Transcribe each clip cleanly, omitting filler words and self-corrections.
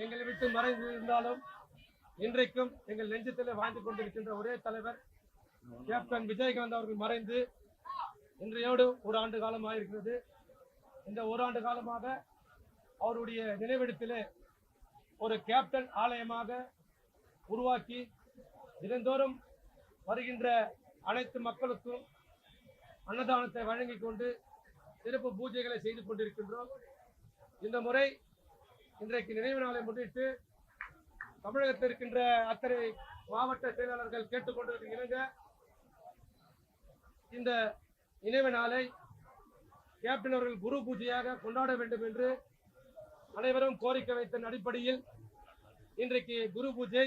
எங்களை விட்டு மறைந்து இருந்தாலும் இன்றைக்கும் எங்கள் நெஞ்சத்தில் வாழ்ந்து கொண்டிருக்கின்ற ஒரே தலைவர் கேப்டன் விஜயகாந்த் அவர்கள் மறைந்து இன்றையோடு ஒரு ஆண்டு காலமாக இருக்கிறது. இந்த ஒரு ஆண்டு காலமாக அவருடைய நினைவிடத்திலே ஒரு கேப்டன் ஆலயமாக உருவாக்கி தினந்தோறும் வருகின்ற அனைத்து மக்களுக்கும் அன்னதானத்தை வழங்கி கொண்டு சிறப்பு பூஜைகளை செய்து கொண்டிருக்கின்றோம். இந்த முறை இன்றைக்கு நினைவு நாளை முன்னிட்டு தமிழகத்தில் இருக்கின்ற அத்தனை மாவட்ட செயலாளர்கள் கேட்டுக்கொண்டதற்கு இணங்க இந்த நினைவு நாளை கேப்டன் அவர்கள் குரு பூஜையாக கொண்டாட வேண்டும் என்று அனைவரும் கோரிக்கை வைத்த அடிப்படையில் இன்றைக்கு குரு பூஜை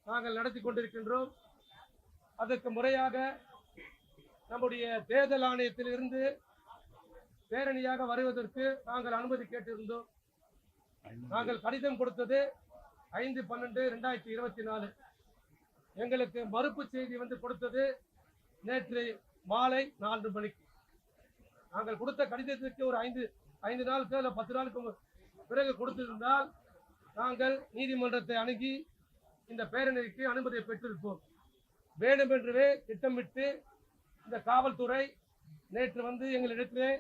நாங்கள் நடத்தி கொண்டிருக்கின்றோம். அதற்கு முறையாக நம்முடைய தேர்தல் ஆணையத்தில் இருந்து பேரணியாக வருவதற்கு நாங்கள் அனுமதி கேட்டிருந்தோம். நாங்கள் கடிதம் கொடுத்தது 5/12/2024. எங்களுக்கு மறுப்பு செய்தி வந்து கொடுத்தது நேற்று மாலை 4 மணிக்கு. நாங்கள் கொடுத்த கடிதத்திற்கு ஒரு 5 நாளுக்கு இல்லை 10 நாளுக்கு பிறகு கொடுத்திருந்தால் நாங்கள் நீதிமன்றத்தை அணுகி இந்த பேரணிக்கு அனுமதியை பெற்றிருப்போம். வேண்டுமென்றவே திட்டமிட்டு இந்த காவல்துறை நேற்று வந்து எங்களிடத்திலே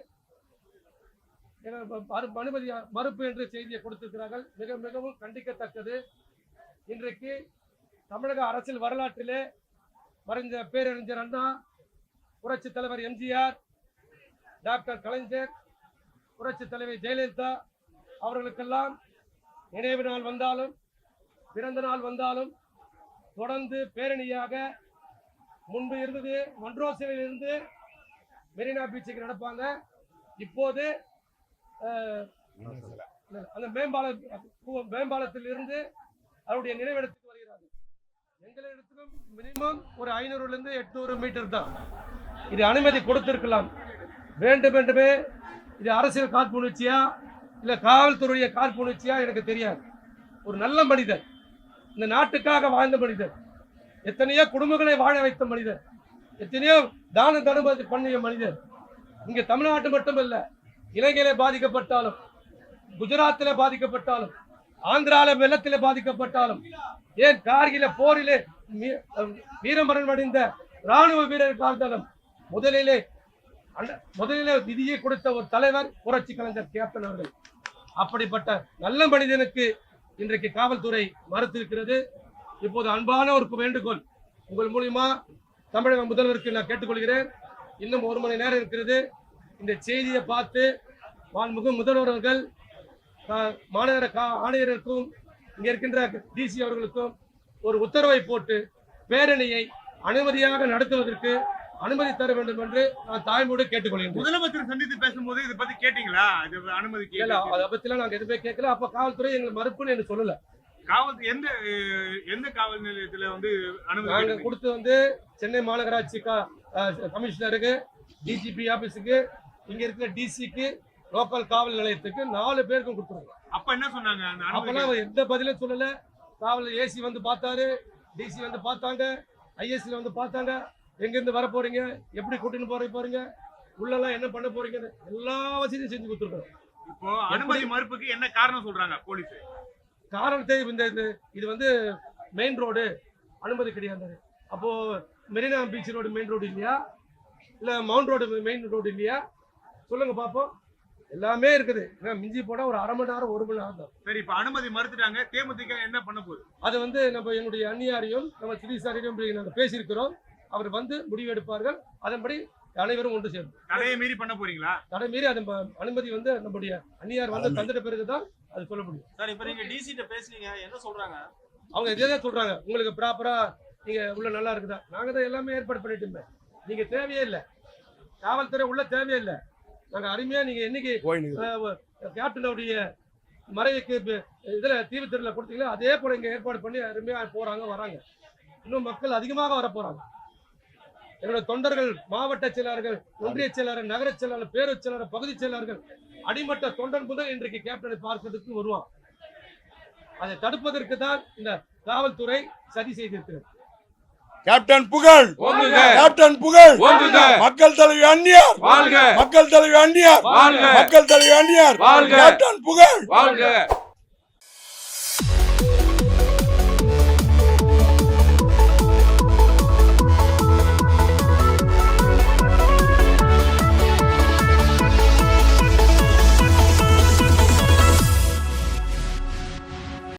அனுமதி மறுப்பு என்ற செய்தியை கொடுத்திருக்கிறார்கள். மிகவும் கண்டிக்கத்தக்கது. இன்றைக்கு தமிழக அரசியல் வரலாற்றிலே மறைந்த பேரறிஞர் அண்ணா, புரட்சி தலைவர் எம்ஜிஆர், டாக்டர் கலைஞர், புரட்சி தலைவர் ஜெயலலிதா அவர்களுக்கெல்லாம் நினைவு நாள் வந்தாலும் பிறந்த நாள் வந்தாலும் தொடர்ந்து பேரணியாக முன்பு இருந்தது மன்ரோசில் இருந்து மெரினா பீச்சுக்கு நடப்பாங்க. இப்போது அந்த மேம்பாலத்தில் இருந்து அவருடைய நினைவிடத்துக்கு வருகிறார்கள். எங்களிடத்திலும் மினிமம் ஒரு 500 to 800 மீட்டர் தான். இது அனுமதி கொடுத்திருக்கலாம். வேண்டுமென்றே இது அரசியல் காழ்ப்புணர்ச்சியா இல்ல காவல்துறைய காழ்ப்புணர்ச்சியா எனக்கு தெரியாது. ஒரு நல்ல மனிதர், இந்த நாட்டுக்காக வாழ்ந்த மனிதர், எத்தனையோ குடும்பங்களை வாழ வைத்த மனிதர், எத்தனையோ தான தர்மம் பண்ணிய மனிதர். இங்க தமிழ்நாட்டு மட்டுமல்ல, இலங்கையிலே பாதிக்கப்பட்டாலும், குஜராத்திலே பாதிக்கப்பட்டாலும், ஆந்திரால வெள்ளத்திலே பாதிக்கப்பட்டாலும், ஏன் கார்கில போரிலே வீரமரணம் அடைந்த ராணுவ வீரர்கள் இருந்தாலும் முதலிலே நிதியை கொடுத்த ஒரு தலைவர் புரட்சி கலைஞர் கேப்டன் அவர்கள். அப்படிப்பட்ட நல்ல மனிதனுக்கு இன்றைக்கு காவல்துறை மறுத்திருக்கிறது. இப்போது அன்பான ஒரு வேண்டுகோள் உங்கள் மூலியமா தமிழக முதல்வருக்கு நான் கேட்டுக்கொள்கிறேன். இன்னும் 1 மணி நேரம் இருக்கிறது. இந்த செய்தியை பார்த்து முதல்வர் அவர்கள் மாநகர ஆணையருக்கும் இங்க இருக்கின்ற டிசி அவர்களுக்கும் ஒரு உத்தரவை போட்டு பேரணியை அனுமதியாக நடத்துவதற்கு அனுமதி தர வேண்டும் என்று நான் தாய்மொழி கேட்டுக்கொள்கிறேன். முதலமைச்சர் சந்தித்து பேசும்போது இதை பத்தி கேட்டீங்களா? அனுமதி அதை பத்திலாம் நாங்க எதுவுமே கேட்கல. அப்ப காவல்துறை எங்களுக்கு மறுப்புன்னு எனக்கு சொல்லல. காவல் எந்த காவல் நிலையத்துல வந்து அனுமதி நாங்க கொடுத்து வந்து சென்னை மாநகராட்சி கமிஷனருக்கு, டிஜிபி ஆபீஸுக்கு, இங்க இருக்கிற டிசிக்கு, லோக்கல் காவல் நிலையத்துக்கு 4 பேருக்கும் கொடுத்துருவோம். அப்ப என்ன சொன்னாங்க? அப்பெல்லாம் எந்த பதிலும் சொல்லல. காவல் ஏசி வந்து பார்த்தாரு, டிசி வந்து பார்த்தாங்க, ஐஎஸ்சில வந்து பார்த்தாங்க. எங்கிருந்து வர போறீங்க, எப்படி கூட்டின்னு போறீங்க, உள்ளெல்லாம் என்ன பண்ண போறீங்க, எல்லா வசதியும் செஞ்சு கொடுத்துருக்கோம். இப்போ அனுமதி மறுப்புக்கு என்ன காரணம் சொல்றாங்க போலீஸ்? காரணத்தை இது வந்து மெயின் ரோடு, அனுமதி கிடையாது. அப்போ Marina beach road main road இல்லையா, இல்ல மவுண்ட் ரோடு மெயின் ரோடு இல்லையா? சொல்லுங்க பாப்போம். எல்லாமே இருக்குது. மிஞ்சி போனா ஒரு 1/2 மணி நேரம் 1 மணி நேரம் தான். சரி, இப்ப அனுமதி மறுத்துட்டாங்க. தேமுதிக என்ன பண்ண போகுது? அது வந்து நம்ம என்னுடைய அந்நியாரையும் நம்ம சிறிசாரையும் நாங்க பேசியிருக்கிறோம். அவர் வந்து முடிவு எடுப்பார்கள். அதன்படி அனைவரும் ஒன்று சேரும். தடையை மீறி பண்ண போறீங்களா? தடை மீறி அது அனுமதி வந்து நம்முடைய அந்நியார் வந்து தந்துட்ட பிறகுதான் அது சொல்ல முடியும். சார், இப்ப நீங்க டிசி கிட்ட பேசுனீங்க, என்ன சொல்றாங்க? அவங்க இதே சொல்றாங்க, உங்களுக்கு ப்ராப்பரா நீங்க உள்ள நல்லா இருக்குதா. நாங்க தான் எல்லாமே ஏற்பாடு பண்ணிட்டு இருந்தோம். நீங்க தேவையே இல்லை, காவல்துறை உள்ள தேவையே இல்லை. நாங்க அருமையா நீங்க என்னைக்கு கேப்டனுடைய மறைவுக்கு இதுல தீவுத்திரல கொடுத்தீங்களோ அதே போல இங்க ஏற்பாடு பண்ணி அருமையா போறாங்க, வராங்க. இன்னும் மக்கள் அதிகமாக வர போறாங்க. என்னோட தொண்டர்கள், மாவட்ட செயலாளர்கள், ஒன்றிய செயலாளர், நகர செயலாளர், பேரூர் செயலாளர், பகுதி செயலாளர்கள், அடிமட்ட தொண்டன் முதல் இன்றைக்கு கேப்டனை பார்ப்பதற்கு வருவான். அதை தடுப்பதற்கு தான் இந்த காவல்துறை சதி செய்திருக்கிறது. கேப்டன் புகழ், கேப்டன் புகழ், மக்கள் தலைவி அந்நியார், மக்கள் தலைவி அந்நியார், மக்கள் தலைவி அந்நியார், கேப்டன் புகழ்.